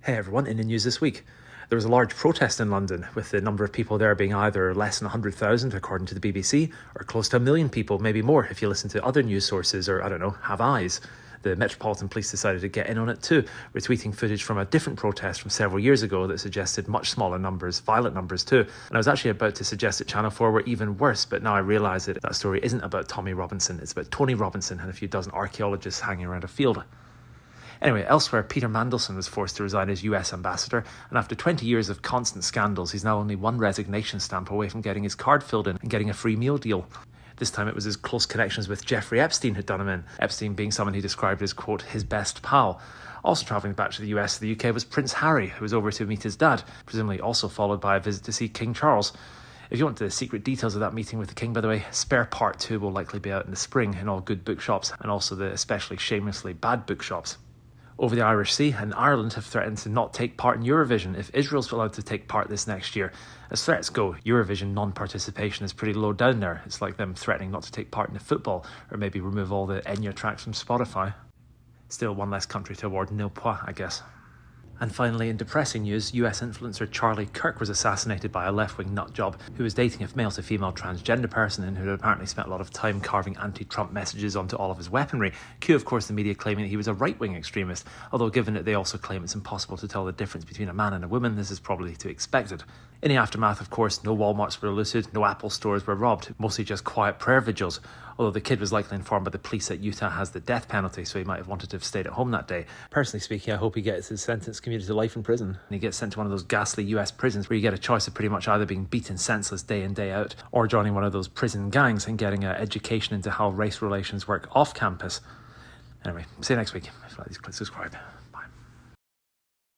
Hey everyone, in the news this week. There was a large protest in London, with the number of people there being either less than 100,000 according to the BBC, or close to 1 million people, maybe more if you listen to other news sources or, have eyes. The Metropolitan Police decided to get in on it too, retweeting footage from a different protest from several years ago that suggested much smaller numbers, violent numbers too. And I was actually about to suggest that Channel 4 were even worse, but now I realise that story isn't about Tommy Robinson, it's about Tony Robinson and a few dozen archaeologists hanging around a field. Anyway, elsewhere, Peter Mandelson was forced to resign as US ambassador, and after 20 years of constant scandals, he's now only one resignation stamp away from getting his card filled in and getting a free meal deal. This time it was his close connections with Jeffrey Epstein who'd done him in, Epstein being someone he described as, quote, his best pal. Also travelling back to the US and the UK was Prince Harry, who was over to meet his dad, presumably also followed by a visit to see King Charles. If you want the secret details of that meeting with the King, by the way, Spare Part 2 will likely be out in the spring in all good bookshops, and also the especially shamelessly bad bookshops. Over the Irish Sea and Ireland have threatened to not take part in Eurovision if Israel's allowed to take part this next year. As threats go, Eurovision non-participation is pretty low down there. It's like them threatening not to take part in the football, or maybe remove all the Enya tracks from Spotify. Still one less country to award nil point, I guess. And finally, in depressing news, US influencer Charlie Kirk was assassinated by a left-wing nutjob who was dating a male-to-female transgender person and who had apparently spent a lot of time carving anti-Trump messages onto all of his weaponry. Cue, of course, the media claiming that he was a right-wing extremist, although given that they also claim it's impossible to tell the difference between a man and a woman, this is probably to be expected. In the aftermath, of course, no Walmarts were looted, no Apple stores were robbed, mostly just quiet prayer vigils, although the kid was likely informed by the police that Utah has the death penalty, so he might have wanted to have stayed at home that day. Personally speaking, I hope he gets his sentence commuted to life in prison, and he gets sent to one of those ghastly US prisons where you get a choice of pretty much either being beaten senseless day in, day out, or joining one of those prison gangs and getting an education into how race relations work off campus. Anyway, see you next week. If you like these clips, subscribe.